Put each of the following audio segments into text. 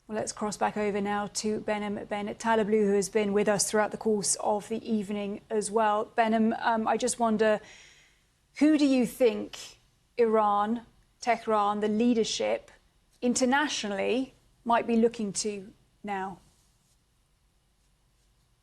Well, let's cross back over now to Behnam Ben Taleblu, who has been with us throughout the course of the evening as well. Behnam, I just wonder, who do you think Iran, Tehran, the leadership internationally might be looking to now?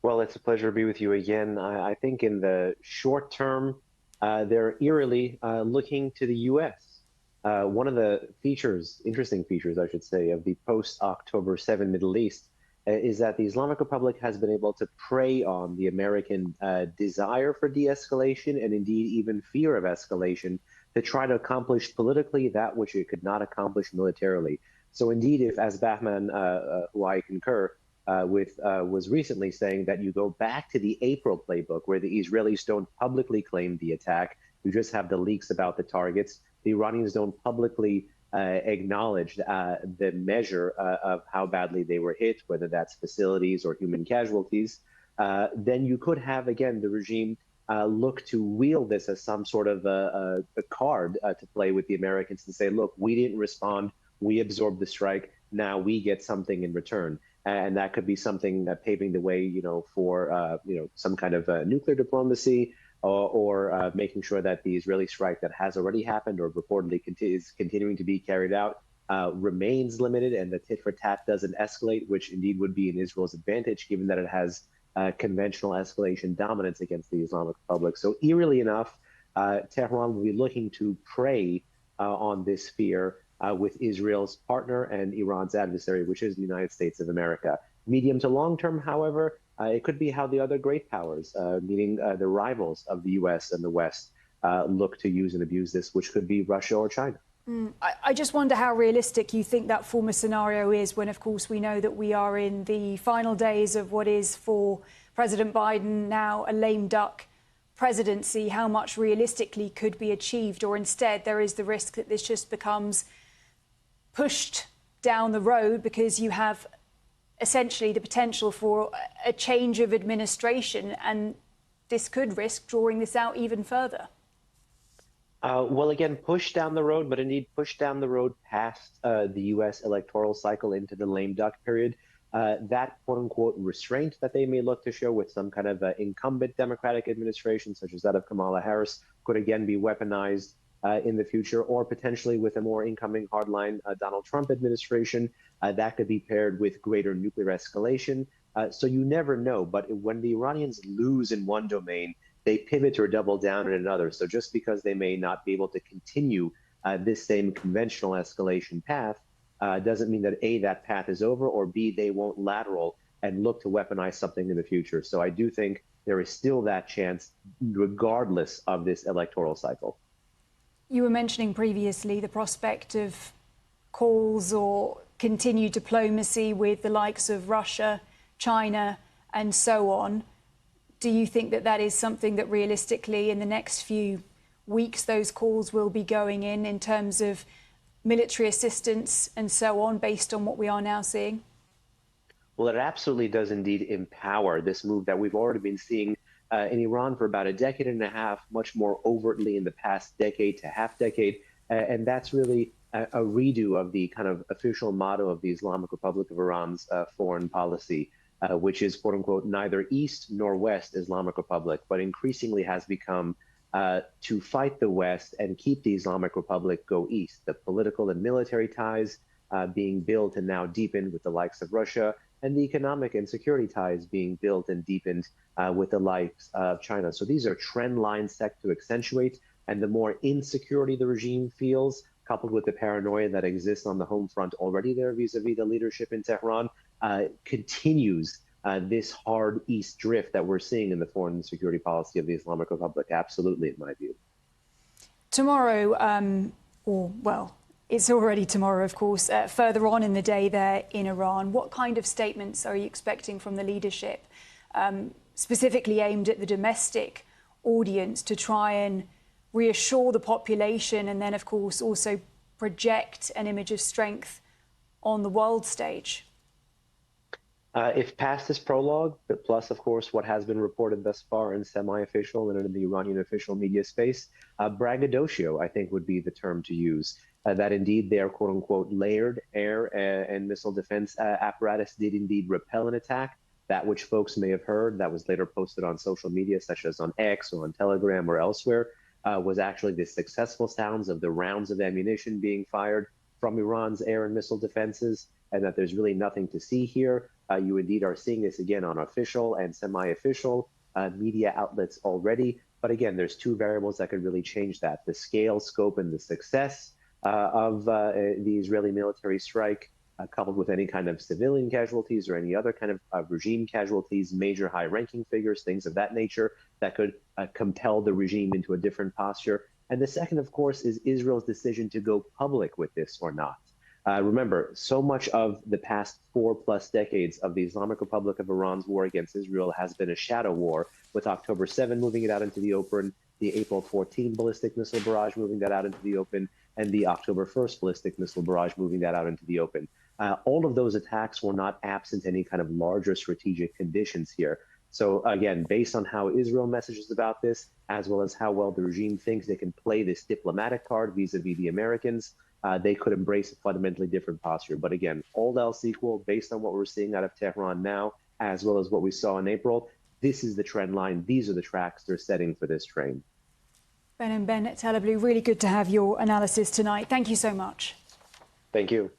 Well, it's a pleasure to be with you again. I think in the short term, they're eerily looking to the U.S. One of the interesting features, I should say, of the post-October 7 Middle East is that the Islamic Republic has been able to prey on the American desire for de-escalation and indeed even fear of escalation to try to accomplish politically that which it could not accomplish militarily. So indeed, if, as Behnam, who I concur, was recently saying that you go back to the April playbook where the Israelis don't publicly claim the attack, you just have the leaks about the targets. The Iranians don't publicly acknowledge the measure of how badly they were hit, whether that's facilities or human casualties. Then you could have, again, the regime look to wield this as some sort of a card to play with the Americans to say, look, we didn't respond, we absorbed the strike, now we get something in return. And that could be something paving the way, for some kind of nuclear diplomacy, or making sure that the Israeli strike that has already happened or reportedly is continuing to be carried out remains limited, and the tit for tat doesn't escalate, which indeed would be in Israel's advantage, given that it has conventional escalation dominance against the Islamic Republic. So eerily enough, Tehran will be looking to prey on this fear with Israel's partner and Iran's adversary, which is the United States of America. Medium to long term, however, it could be how the other great powers, meaning the rivals of the U.S. and the West, look to use and abuse this, which could be Russia or China. I just wonder how realistic you think that former scenario is when, of course, we know that we are in the final days of what is for President Biden now a lame duck presidency. How much realistically could be achieved, or instead there is the risk that this just becomes pushed down the road because you have essentially the potential for a change of administration, and this could risk drawing this out even further? Well, again, push down the road, but indeed push down the road past the U.S. electoral cycle into the lame duck period. That quote unquote restraint that they may look to show with some kind of incumbent Democratic administration, such as that of Kamala Harris, could again be weaponized in the future, or potentially with a more incoming hardline Donald Trump administration, that could be paired with greater nuclear escalation. So you never know. But when the Iranians lose in one domain, they pivot or double down in another. So just because they may not be able to continue this same conventional escalation path doesn't mean that A, that path is over, or B, they won't lateral and look to weaponize something in the future. So I do think there is still that chance, regardless of this electoral cycle. You were mentioning previously the prospect of calls or continued diplomacy with the likes of Russia, China, and so on. Do you think that that is something that realistically in the next few weeks those calls will be going in terms of military assistance and so on, based on what we are now seeing? Well, it absolutely does indeed empower this move that we've already been seeing in Iran for about a decade and a half, much more overtly in the past decade to half decade. And that's really a redo of the kind of official motto of the Islamic Republic of Iran's foreign policy, which is, quote unquote, neither East nor West Islamic Republic, but increasingly has become to fight the West and keep the Islamic Republic go East. The political and military ties being built and now deepened with the likes of Russia, and the economic and security ties being built and deepened with the likes of China. So these are trend lines set to accentuate, and the more insecurity the regime feels, coupled with the paranoia that exists on the home front already there vis-a-vis the leadership in Tehran, continues this hard East drift that we're seeing in the foreign and security policy of the Islamic Republic. Absolutely, in my view. Tomorrow, it's already tomorrow, of course, further on in the day there in Iran, what kind of statements are you expecting from the leadership, specifically aimed at the domestic audience, to try and reassure the population and then, of course, also project an image of strength on the world stage? If past this prologue, but plus, of course, what has been reported thus far in semi-official and in the Iranian official media space, braggadocio, I think, would be the term to use. that indeed their quote unquote layered air and missile defense apparatus did indeed repel an attack. That which folks may have heard that was later posted on social media, such as on X or on Telegram or elsewhere, was actually the successful sounds of the rounds of ammunition being fired from Iran's air and missile defenses, and that there's really nothing to see here. You indeed are seeing this again on official and semi-official media outlets already. But again, there's two variables that could really change that: the scale, scope, and the success of the Israeli military strike, coupled with any kind of civilian casualties or any other kind of regime casualties, major high-ranking figures, things of that nature that could compel the regime into a different posture. And the second, of course, is Israel's decision to go public with this or not. Remember, so much of the past 4+ decades of the Islamic Republic of Iran's war against Israel has been a shadow war, with October 7 moving it out into the open, the April 14 ballistic missile barrage moving that out into the open, and the October 1st ballistic missile barrage moving that out into the open. All of those attacks were not absent any kind of larger strategic conditions here. So again, based on how Israel messages about this, as well as how well the regime thinks they can play this diplomatic card vis-a-vis the Americans, they could embrace a fundamentally different posture. But again, all else equal, based on what we're seeing out of Tehran now, as well as what we saw in April, this is the trend line. These are the tracks they're setting for this train. Behnam Ben Taleblu, really good to have your analysis tonight. Thank you so much. Thank you.